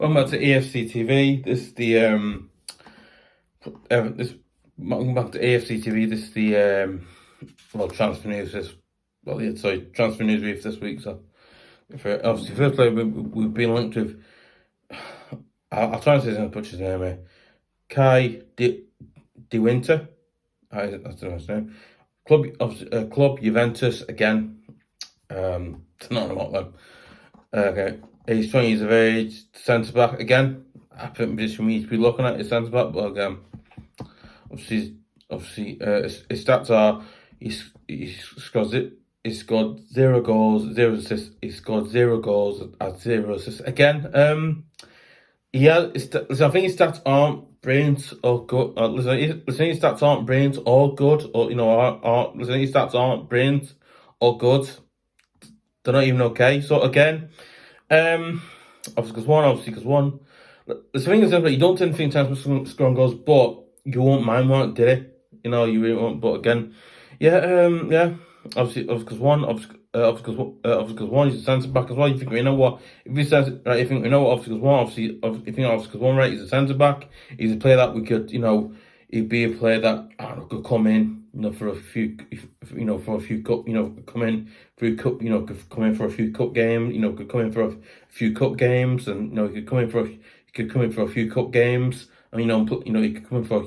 Welcome back to EFC TV. This is the welcome back to EFC TV. This is the transfer news. Transfer news brief this week. So, obviously, first player we've been linked with. I'll try and say his butcher's name. Kai De Winter. That's his name. Club Juventus again. It's not a lot them. Okay. He's 20 years of age, centre back again. I think the position we need to be looking at is centre back, but again, obviously, his stats are he scored 0 goals, 0 assists. He scored 0 goals at 0 assists. Again, I think his stats aren't brilliant or good. Listen, his stats aren't brilliant or good, or listen, his stats aren't brilliant or good. They're not even okay. So again. Obviously because one. The thing is that you don't tend to think in terms of scoring goals, but you won't mind one, did it? You really won't. But again, Obviously because one, he's a centre back as well. You think what? If he says right, you think obviously because one, right? He's a centre back. He's a player that we could, he'd be a player that could come in. For a few, cup, come in for a cup, could come in for a few cup games, could come in for a few cup games, and he could come in for a few cup games, and he could come in for a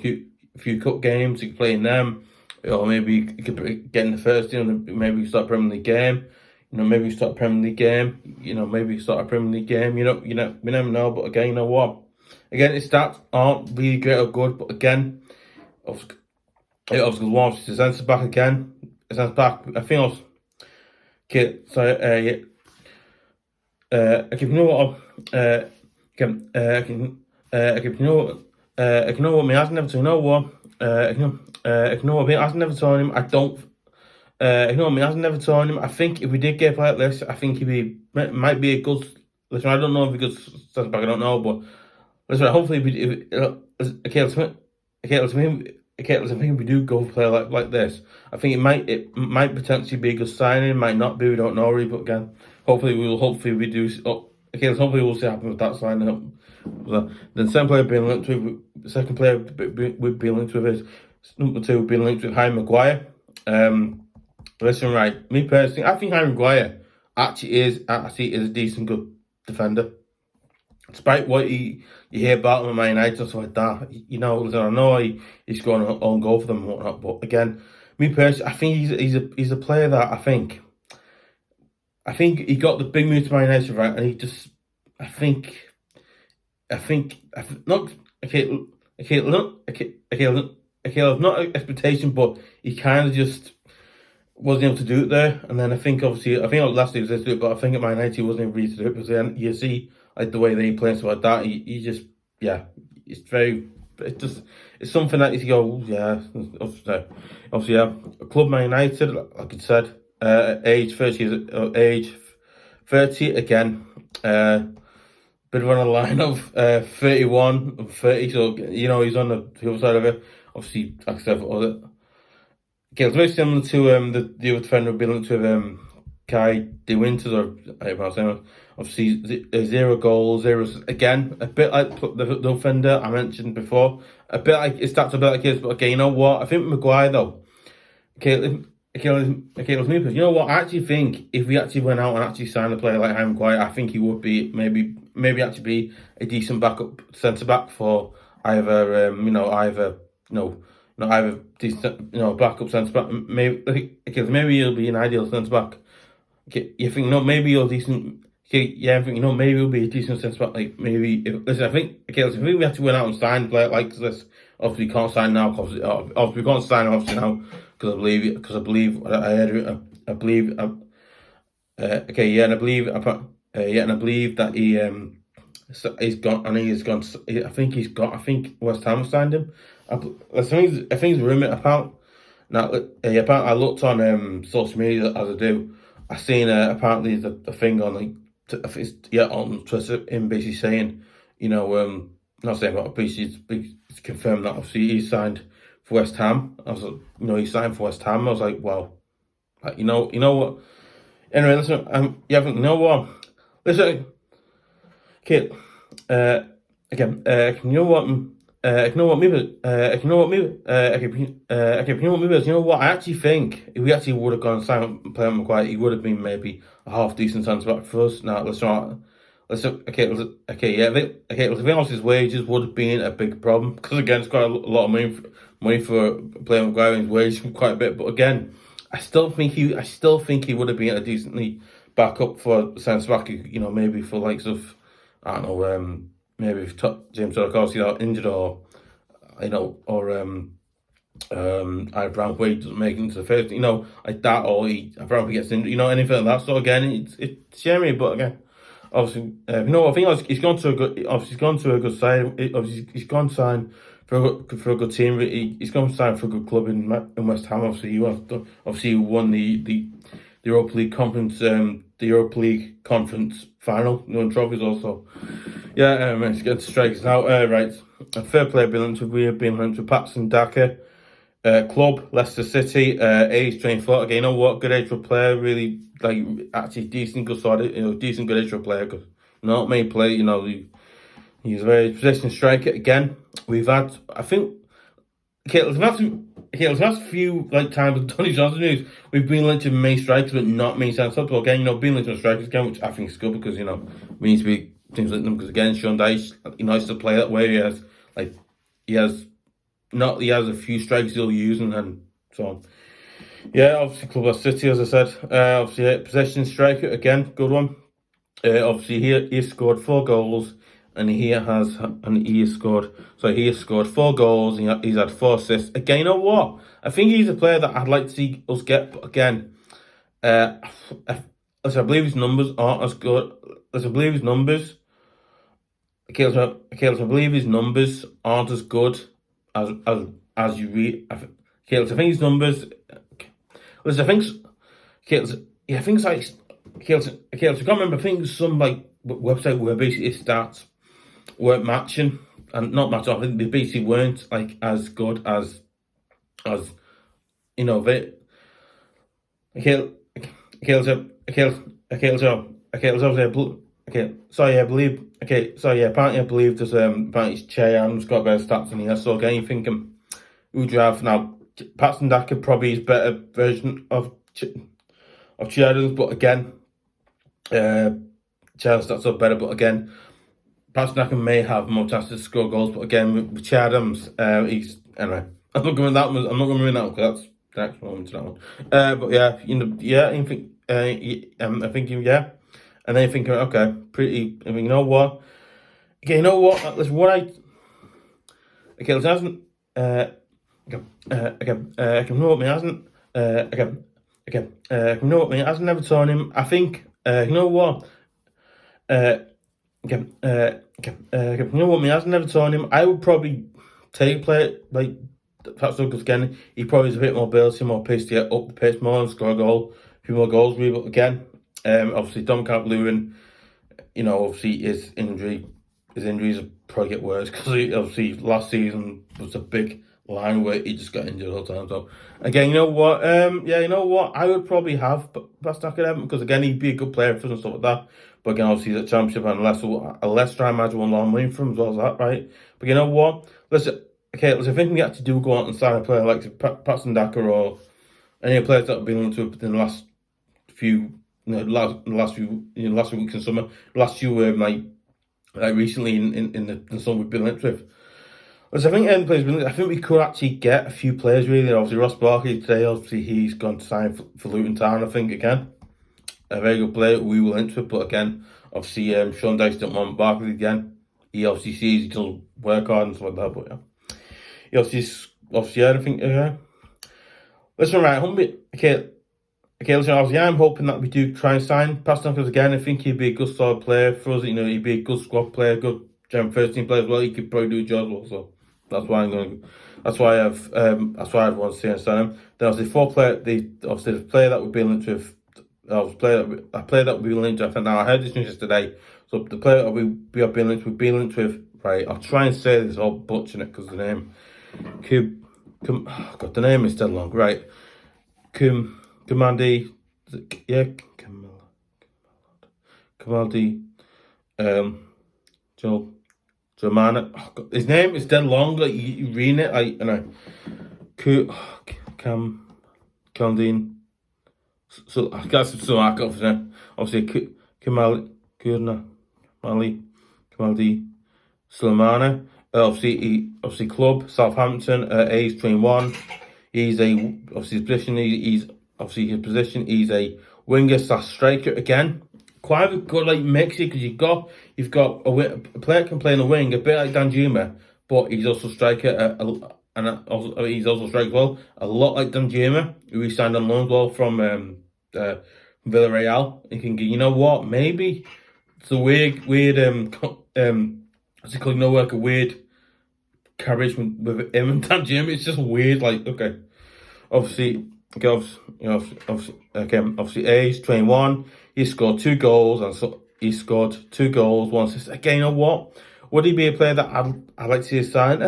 few cup games. He could play in them, or maybe he could get in the first team, and maybe start a Premier League game. Maybe start a Premier League game. Maybe start a Premier League game. We never know. But again, you know what? Again, his stats aren't really great or good. But again, obviously, he's a centre back again. Centre back. I think I was. Okay, so okay, you know what? You know what? Me hasn't never. You know what? You know what? Me hasn't never told him. I don't. You know what? Me hasn't never told him. I think if we did get a player like this, I think might be a good. Listen, I don't know if he's a good centre back. I don't know, but listen. Hopefully, if we do go for a player like this, I think it might potentially be a good signing. It might not be. We don't know really. But again, hopefully we do. Hopefully we'll see what happens with that signing. The second player being linked with, we've been linked with is number 2. Being linked with Maguire. Listen, right. Me personally, I think Maguire actually is a decent, good defender. Despite what you hear about him at Man Utd and stuff like that, listen, I know he's going on goal for them and whatnot, but again, me personally, I think he's a player that I think he got the big move to Man Utd, right, and he just not not an expectation, but he kind of just wasn't able to do it there, and then I think last year he was able to do it, but I think at Man Utd he wasn't able to do it because then you see. Like the way that he plays like that, he just it's something that you go, obviously, Club Man Utd, like I said, age 30 again, bit of on a line of 31 and 30, so he's on the other side of it. Obviously, like I said, okay, it's very similar to the other defender we've been linked with, Kai De Winters, or I don't know how to say. Obviously, 0 goals, 0 again, a bit like the defender I mentioned before. A bit like his stats, a bit like his, but okay, you know what? I think Maguire though. Okay, let's move. You know what? I actually think if we actually went out and actually signed a player like Maguire, I think he would be maybe actually be a decent backup centre back for either either decent backup centre back. Maybe he'll be an ideal centre back. Okay, you think maybe you're decent. Okay, yeah, I think maybe it'll be a decent sense, but like maybe I think we have to went out and sign a player like this. Obviously, we can't sign now. Obviously, we can't sign obviously now because I believe that he's gone. I think West Ham have signed him. I think it's rumored about now. I looked on social media as I do. I seen apparently the thing on on Twitter, him basically saying, not saying about basically it's confirmed that obviously he signed for West Ham. I was like, he signed for West Ham. I was like, well, you know what? Anyway, listen, you know what? Listen, kid, again, you know what? You know what, maybe, you know what, maybe, you know what, maybe, you know what? I actually think if we actually would have gone and signed player Maguire, he would have been maybe a half decent centre back for us. Now let's not. Yeah, I think his wages would have been a big problem because again, it's quite a lot of money for playing Maguire, and his wages quite a bit. But again, I still think he would have been a decently back up for centre back. You know, maybe for likes of, I don't know, maybe if James Tarkowski got injured, or either Brown Wade doesn't make it into the first, like that, or Brown gets injured, anything like that. So again, it's scary, but again, obviously, I think he's gone to a good side. Obviously, he's gone to sign for a good team. But he's gone to sign for a good club in West Ham. Obviously, he won the Europa League conference final, won trophies also. Yeah, it's getting to strikers now. Right, a fair play we have been linked with Patason, Daka. Club, Leicester City, age 24. Again, you know what? Good age for a player, really, like, actually decent, good sort of, decent, good age for a player, because not many play, he's a very position striker. Again, we've had, I think, there's a few, like, times with Tony Johnson news, we've been linked to main strikers, but not main centre. But again, being linked to strikers again, which I think is good, because, we need to be things like them, because again, Sean Dyche, he likes to play that way. He has a few strikes he'll use, and then so on. Yeah, obviously Club City, as I said. Obviously, possession striker again, good one. Obviously, he scored 4 goals, and he has scored 4 goals. And he's had 4 assists. Again, you know what? I think he's a player that I'd like to see us get. But again, I believe his numbers aren't as good. I believe his numbers. I believe his numbers aren't as good as you read. I think his numbers. I think it's like I can't remember. I think some like website where basically his stats weren't matching, and not matching. I think they basically weren't like as good as they. Apparently I believe there's apparently Che Adams got better stats than he has. So again, you're thinking, who do you have now? Patson Daka probably is better version of Che Adams, but again, Che Adams stats are better. But again, Patson Daka may have more chances to score goals. But again, with Che Adams, he's anyway. I'm not going that one. I'm not going to win that one because that's the next one to that one. But yeah, I think, I'm thinking, yeah. And then thinking, okay, pretty. I mean, you know what? Okay, you know what? That's what I. Okay, it hasn't. You know what? Me hasn't. You know what? Me hasn't never told him. I think. You know what? You know what? Me hasn't never told him. I would probably take a player like perhaps because again, he probably is a bit more ability, more pace to get up the pace more and score a few more goals. Really, but again. Obviously, Dom Calvert-Lewin, obviously his injuries will probably get worse because obviously last season was a big line where he just got injured all the time. So again, you know what? I would probably have Bastak at Everton because again, he'd be a good player for us and stuff like that. But again, obviously he's at Championship and Leicester, I imagine, won a lot of money from him as well as that, right? But you know what? Let's think we actually do go out and sign a player like Patson Daka or any players that have been linked to within the last few. Last few weeks in summer, last few like recently in the summer we've been linked with. I think we could actually get a few players really. Obviously Ross Barkley today, obviously he's gone to sign for Luton Town. I think again, a very good player we will linked with, but again, obviously Sean Dyche didn't want Barkley again. He obviously sees he doesn't work hard and stuff like that, but yeah, he obviously I think listen, right, listen, obviously, I'm hoping that we do try and sign Paston because again, I think he'd be a good solid player for us. He'd be a good squad player, good first team player as well. He could probably do a job well. So that's why I'd want to see him sign him. Then obviously, the player that we've been linked with, a player that we've been linked with. Now I heard this news yesterday. So the player that we've been linked with, right? I'll try and say this, I'll butcher it because the name, the name is dead long, right? Kamaldeen, yeah, Kamaldeen, Sulemana. Oh, God, his name is dead long. Like you reading it, like kamaldeen. So I got some mark off there. Obviously, kamaldeen, Sulemana. Obviously, club Southampton. Age 21. He's obviously his position. He's a winger / striker again. Quite a good mix because you've got a player can play in the wing a bit like Danjuma, but he's also striker he's also striker well, a lot like Danjuma, who we signed on loan well from Villarreal. You can, you know what, maybe it's a weird what's it called? Like a weird carriage with him and Danjuma. It's just weird. Okay, obviously, age 21. He scored 2 goals, and so he scored 2 goals, 1 assist. Again, you know what? Would he be a player that I'd like to see a sign?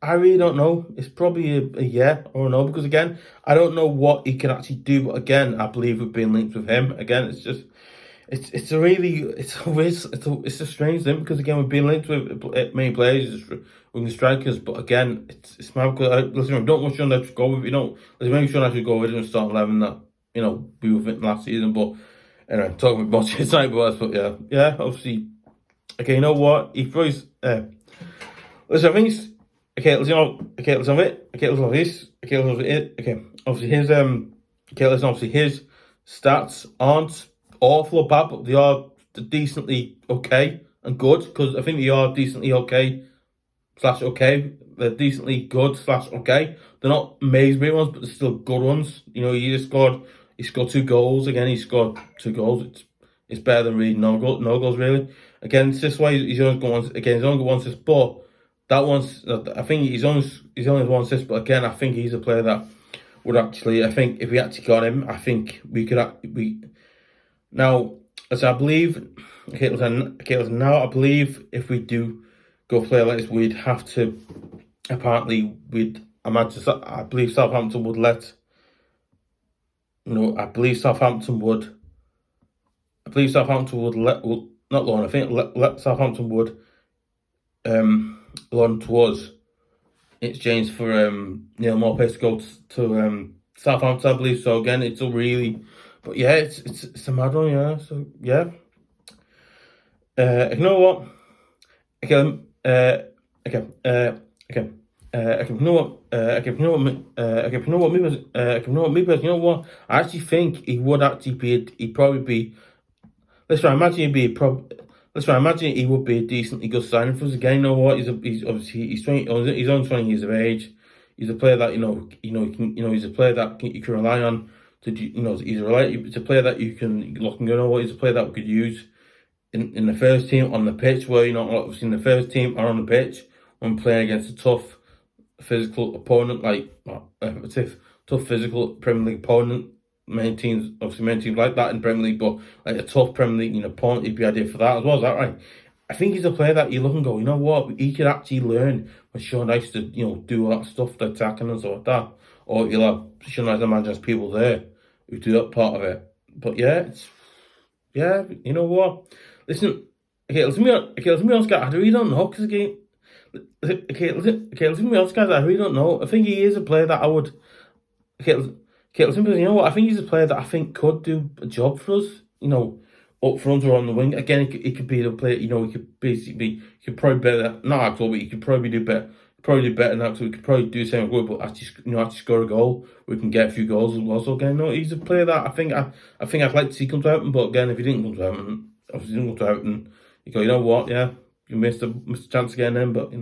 I really don't know. It's probably a yeah or a no, because again, I don't know what he can actually do. But again, I believe we've been linked with him. Again, it's just it's a strange thing, because again, we've been linked with many players, with the strikers. But again, it's mad because listen, don't want Sean to go with, let's make sure I should go with him and start 11 that we were fit last season. But anyway, talking about budget side, but yeah, obviously. Okay, you know what? He probably listen. I think it's okay. Let's have it. Okay, let's have this. Okay, let's have it. Okay, obviously his stats aren't awful or bad, but they are decently okay and good, because I think they are decently okay / okay. They're decently good / okay. They're not amazing ones, but they're still good ones. He scored 2 goals. Again, he scored 2 goals. It's better than really no goals really. Again, it's this way. He's only got one. Again, he's only got 1 assist, but that one's. I think he's only 1 assist. But again, I think he's a player that would actually. I think if we actually got him, I think we could. Now, as I believe, now I believe if we do go play like this, we'd have to. Apparently, I believe Southampton would let. I believe Southampton would let. Well, not loan. I think let Southampton would loan to us in exchange for Neil Maupay to go to Southampton, I believe. So again, it's a really. But yeah, it's a mad one, yeah. So yeah, you know what? Okay, you know what? I actually think he would actually be. He'd probably be. Let's try. Imagine he would be a decently good signing for us again. You know what? He's obviously he's 20. He's only 20 years of age. He's a player that he's a player that you can rely on. He's a player that you can look and go. You know what? He's a player that we could use in the first team on the pitch, where obviously in the first team or on the pitch when playing against a tough physical opponent, tough physical Premier League opponent. Many teams like that in Premier League, but like a tough Premier League opponent, he'd be ideal for that as well. Is that right? I think he's a player that you look and go, you know what? He could actually learn when Sean likes to, do all that stuff, the attacking and stuff like that. Or you'll have Sean likes to imagine there's people there who do that part of it. But yeah, you know what? Listen, let's be honest, guys. I really don't know, because again, let's be honest, guys. I really don't know. I think he is a player that I would. You know what? I think he's a player that I think could do a job for us. Up front or on the wing. Again, he could be the player. He could probably better. Not actual, but he could probably do better. Probably do better now. So we could probably do the same good, but actually score a goal. We can get a few goals as well. So again, he's a player that I think I'd like to see come to Everton. But again, if he didn't come to Everton, you go, you know what? Yeah, you missed a chance again then. But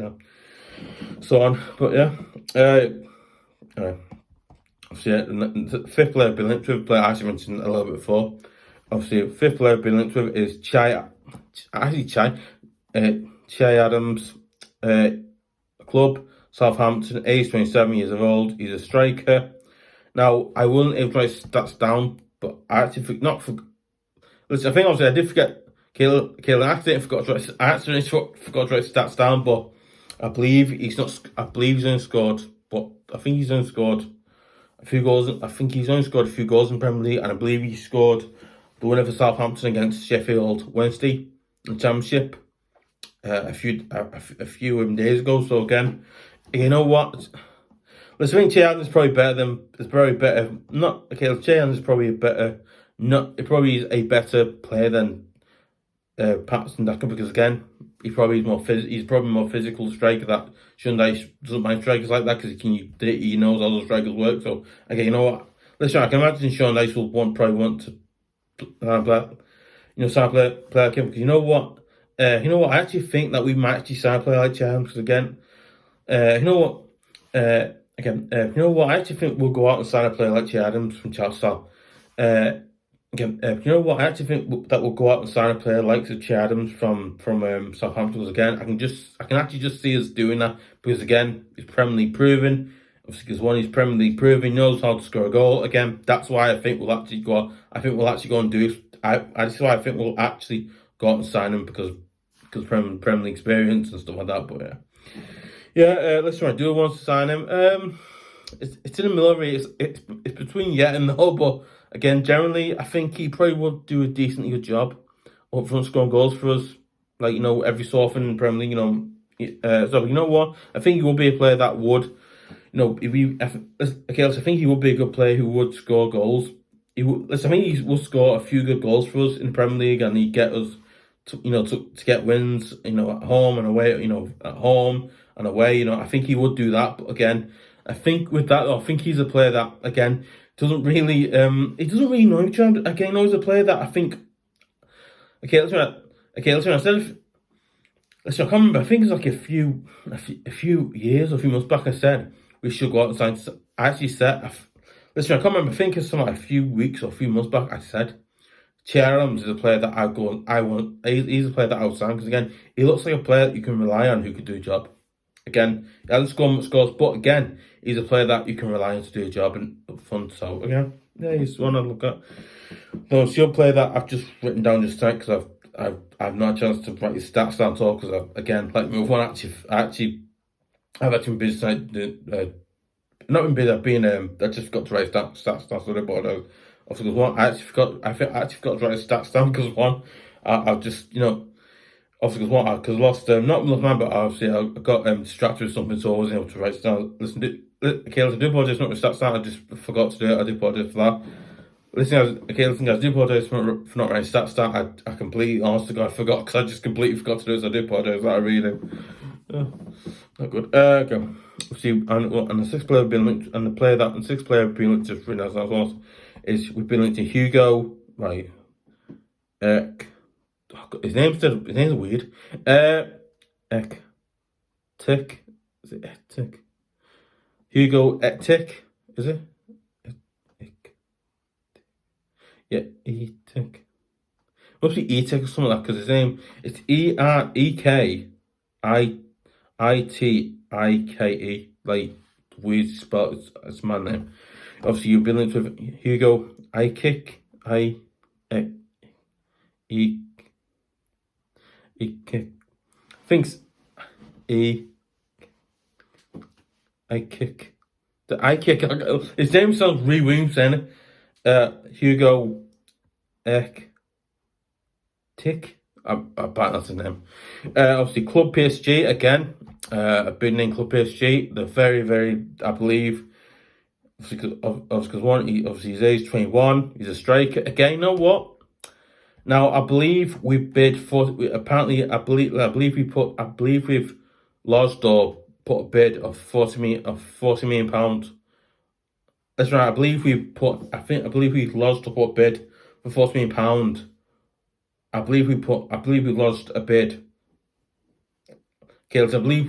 so on. But yeah, all right. Obviously, the 5th player I've been linked with, player I actually mentioned a little bit before. Obviously, 5th player I've been linked with is Chai Adams, club Southampton, age 27 years old. He's a striker. Now, I wasn't able to write stats down, but I actually listen, I think obviously I did forget. Kayla, I accidentally forgot to write stats down, but I believe he's only scored. But I think he's only scored a few goals. I think he's only scored a few goals in Premier League, and I believe he scored the winner for Southampton against Sheffield Wednesday. the Championship a few days ago. So again, you know what? I think Che Adams is probably better than. Is probably better. Not okay. Che Adams is probably a better. Not. It probably is a better player than Patson Daka, because again, he's probably more physical striker. That Shundai doesn't mind strikers like that because he knows how those strikers work. So again, you know what? Listen, I can imagine Sean Dyche will probably want to play like him, because you know what? I actually think that we might actually sign a player like Che Adams, because again, you know what? I actually think we'll go out and sign a player like Che Adams from Chelsea. You know what? I actually think that we'll go out and sign a player like Che Adams from Southampton. Because again, I can actually just see us doing that, because again, he's Premier League proven. Obviously, because he's Premier League proven, he knows how to score a goal. Again, that's why I think we'll actually go. I think we'll actually go and do it. That's why I think we'll actually go out and sign him, because Premier League experience and stuff like that. But let's try. Do want to sign him? It's in the middle of it. It's between yeah and no. But again, generally, I think he probably would do a decently good job up front, scoring goals for us. Like, every so often in Premier League. So you know what? I think he will be a player that would. I think he would be a good player who would score goals. I think he will score a few good goals for us in the Premier League, and he'd get us to get wins, at home and away, at home and away. I think he would do that. But again, I think with that, I think he's a player that, again, doesn't really know each other. Again, he's a player that I think. I can't remember. I think it's like a few years or a few months back. I said we should go out and sign. I actually said, I can't remember. I think it's something like a few weeks or a few months back. I said Che Adams is a player that I want. He's a player that I would sign, because again, he looks like a player that you can rely on, who could do a job. Again, he hasn't scored much scores, but again, he's a player that you can rely on to do a job and up front. So again, he's one to look at. No, it's your player that I've just written down just tonight, because I've not had a chance to write his stats down at all, because again, like move on. I've actually been busy tonight. Not been busy. I've been I just forgot to write stats down. So obviously, because one, I actually forgot to write his stats down, because one, I've just obviously, because I lost not lost man, but obviously I got distracted with something, so I wasn't able to write it down. Listen, okay, I do apologise not with stats down. I just forgot to do it. I do apologise for that. Listen, guys, I do apologise for not writing stats down. I completely, honest to God, forgot, because I just completely forgot to do it. So I do apologise. I really do. Not good. Okay. See, and the sixth player being linked, and the sixth player being linked to free as well is we've been linked to Hugo, right? His name's weird. Ekitike. Is it Ekitike? Hugo Ekitike, is it? Yeah, Ekitike. Must be Ekitike or something like that, because his name, it's EREKITIKE. Like, weird spell. It's a man name. Obviously, you've been linked with Hugo Ekitike. Thinks I kick. His name sounds really weird saying it. Hugo Ekitike. I bet that's his name. Obviously, Club PSG again. A big name, Club PSG. They're very, very, I believe. Because his age 21. He's a striker. Again, you know what? Now, I believe we bid for. Apparently, I believe we've lodged or put a bid of 40 million pounds. That's right. I believe we've lodged or put a bid for 40 million pounds. I believe we lodged a bid. Okay, so I believe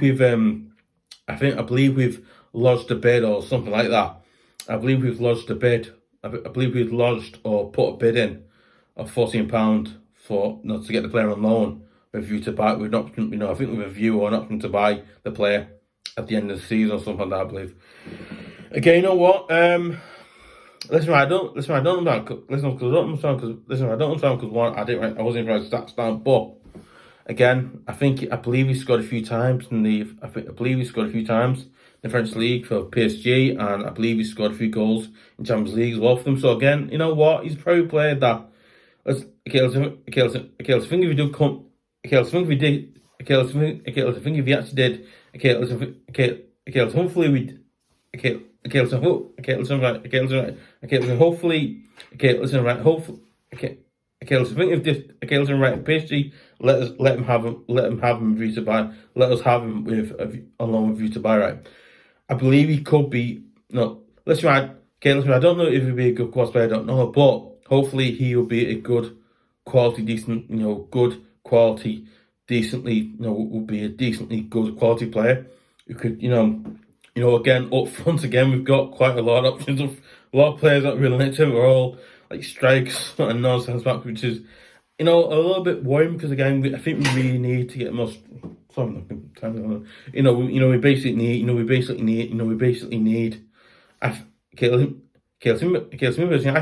we've lodged a bid or something like that. I believe we've lodged a bid. I believe we've lodged or put a bid in of £14 for not to get the player on loan, with a view to buy. We've not, I think with a view or an option to buy the player at the end of the season or something like that, I believe. Again, you know what? I don't understand because one, I wasn't even writing stats down, but again, I believe he scored a few times in the French League for PSG, and I believe he scored a few goals in Champions League as well for them. So again, you know what? He's probably played that. I think if he do come, okay, let's think if we did. Okay, let's think if we actually did. Let's hopefully we. Listen right. Hopefully. Listen right. Hopefully. Let's think if this. Listen right. PSG, let him have him. Let him have him view to buy. Let us have him with on loan with view to buy. Right. I believe he could be. No. Listen right. Listen. I don't know if he'll be a good quality player. I don't know, but hopefully he will be a good quality, decent. Good quality, decently. Will be a decently good quality player who could. Again, up front again, we've got quite a lot of options of a lot of players that we're linked to. We're all like strikers and non-sense back, which is, a little bit worrying because again, I think we really need to get more. Sorry, I'm not time. We basically need. I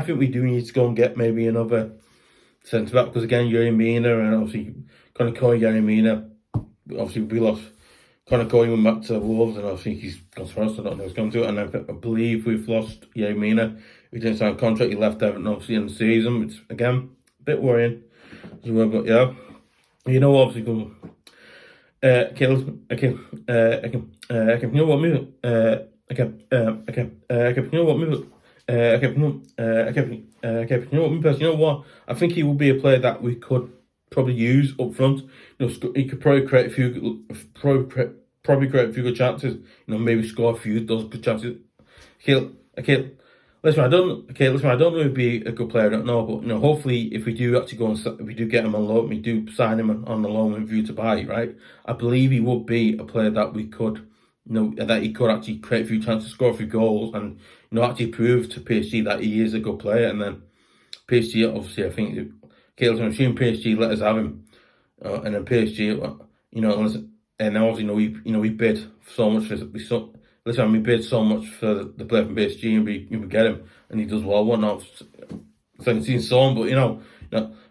think we do need to go and get maybe another centre back because again, Yerry Mina and obviously koni Yerry Mina. Obviously, we lost. Koni went back to Wolves, and I think he's gone to us. I don't know what's going to. And I believe we've lost Mina. He didn't sign a contract. He left Everton obviously in the season, which again a bit worrying as well. But yeah, obviously go. I think he will be a player that we could probably use up front. He could probably create a few good chances. Maybe score a few of those good chances. Listen, I don't know if he'd be a good player. I don't know, but hopefully, if we do actually if we do get him on loan, we do sign him on the loan with view to buy. Right, I believe he would be a player that we could. That he could actually create a few chances, score a few goals, and actually prove to PSG that he is a good player. And then PSG, obviously, I think. I'm assuming PSG let us have him, and then PSG, and obviously, we bid so much for we bid so much for the player from PSG, and we get him, and he does well. Whatnot, so I can see some, but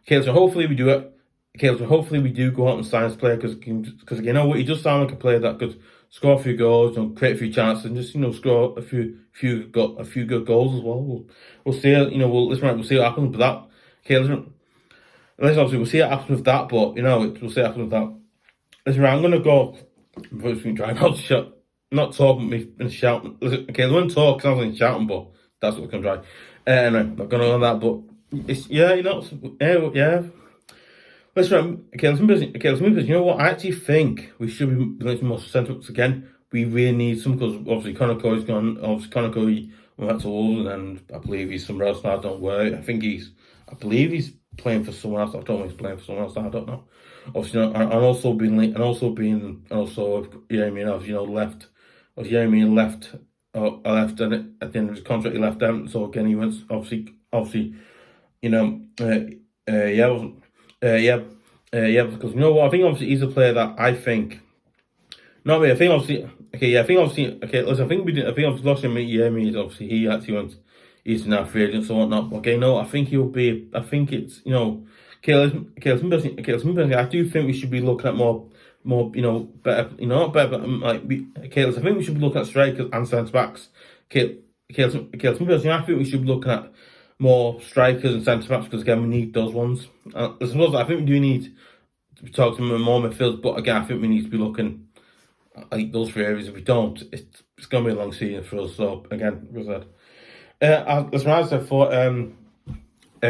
so hopefully we do it. So hopefully we do go out and sign this player because he does sound like a player that could score a few goals, create a few chances, and just score a few good goals as well. We'll see. We'll see what happens with that. Listen, obviously, we'll see what happens with that, but we'll see what happens with that. Listen, I'm gonna go. I'm supposed to be trying not to shout, not talking me and shouting. Listen, I won't talk because I was shouting, but that's what I'm gonna try. Anyway, I'm not gonna on that, but it's yeah. Listen, let's move this. You know what? I actually think we should be doing some more centre backs again. We really need some because obviously Konako's gone. Obviously Konako went back to Wolves, and I believe he's somewhere else now. Don't worry. I believe he's playing for someone else. I don't know if he's playing for someone else. I don't know. Obviously, left. Obviously, left. Left, and at the end of his contract, he left them. So again, he went. Obviously, because what? I think obviously he's a player that I think. No, I think obviously. Listen, I think I've lost him. Obviously, he actually went. He's now free agent and whatnot. Okay, no, I think he'll be. I think it's I do think we should be looking at more, better, not better, but I think we should be looking at strikers and centre backs. I think we should be looking at more strikers and centre backs because again we need those ones. I suppose I think we do need to talk to more midfielders, but again I think we need to be looking at those three areas. If we don't, it's going to be a long season for us. So again, as I said, as I said for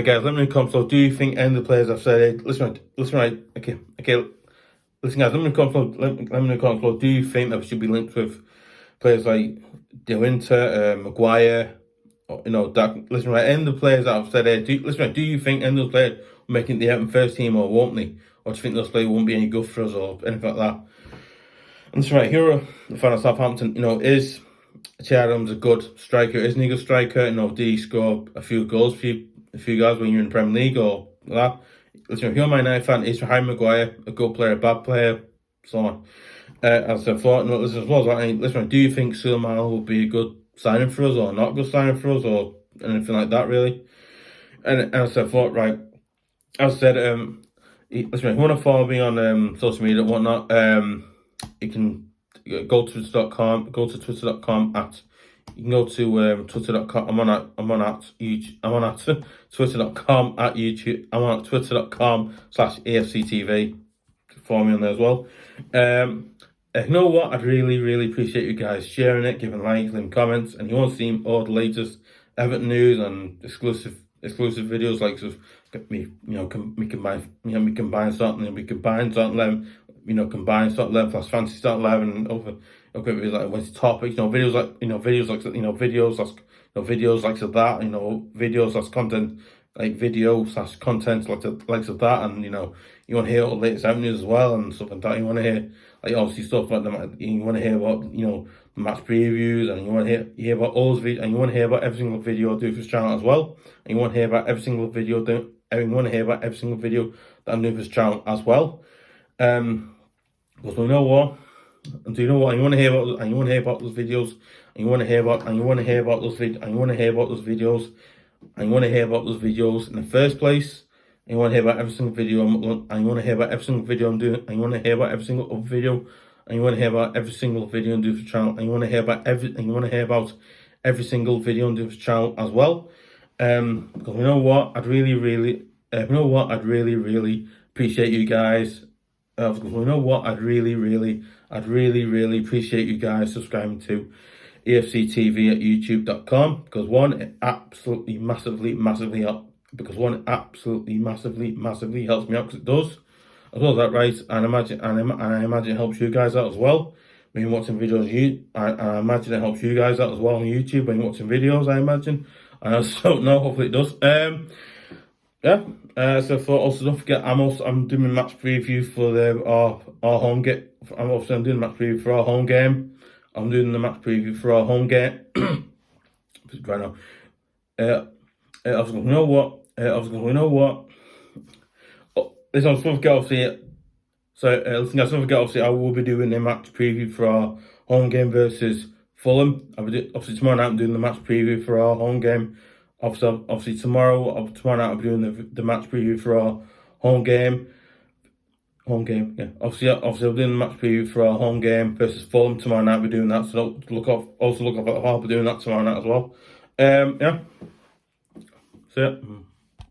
guys, let me know. So, do you think any of the players I've said? Listen, right. Okay. Listen, guys, let me know. Do you think that we should be linked with players like De Winter, Maguire, daka? Listen, right. Any of the players that I've said here. Do you think any of those players will make it the Everton first team or won't they? Or do you think those players won't be any good for us or anything like that? And listen, right. Here, the fan of Southampton. Is Adams a good striker? Isn't he a good striker? Did he score a few goals for you? A few guys when you're in the Premier League or that. Listen, if you're a Man United fan, is Harry Maguire a good player, a bad player, so on? As I thought, listen, as well as that, listen, do you think sulemana will be a good signing for us or not a good signing for us or anything like that, really? And as I thought, right, as I said, listen, if you want to follow me on social media and whatnot, you can go to twitter.com at. You can go to twitter.com. I'm on at YouTube. I'm on at twitter.com at YouTube. I'm on at twitter.com/EFC TV. for me on there as well. You know what? I'd really appreciate you guys sharing it, giving likes, leaving comments, and you want to see all the latest Everton news and exclusive videos like sort of me, we combine starting 11, combine starting 11 plus fantasy starting 11 and over like with topics, videos like videos like that, videos that's content like video / content like that, and you want to hear all the latest avenues as well and stuff like that. You want to hear like obviously stuff like that. You want to hear about the match previews, and you want to hear about all those videos, and you want to hear about every single video I do for this channel as well. And you want to hear about every single video that I'm doing for this channel as well. Because we know what. And do you know what? And you want to hear about those videos, and you want to hear about those videos in the first place. And you want to hear about every single video, and you want to hear about every single video I'm doing, and you want to hear about every single other video, and you want to hear about every single video I'm doing for the channel, and you want to hear about every single video I'm doing for the channel as well. Because you know what? I'd really appreciate you guys. Because you know what? I'd really appreciate you guys subscribing to EFC TV at youtube.com, because one, it absolutely massively helps. Because one, it absolutely massively helps me out, because it does, as well as that, right? And I imagine it helps you guys out as well when you're watching videos. I imagine it helps you guys out as well on YouTube when you're watching videos. I imagine, and I just don't know. Hopefully it does. Yeah. So also don't forget, I'm doing a match preview for our home game. I'm doing a match preview for our home game. I'm doing the match preview for our home game right now. I was going, you know what? Listen, I was going to forget, obviously. Listen, I was going to forget, obviously, I will be doing a match preview for our home game versus Fulham. Obviously, tomorrow night I'm doing the match preview for our home game. Obviously tomorrow night I'll be doing the match preview for our home game. Yeah. Obviously I'm doing the match preview for our home game versus Fulham tomorrow night. We're doing that, so look off. I'll be doing that tomorrow night as well. Yeah. So yeah.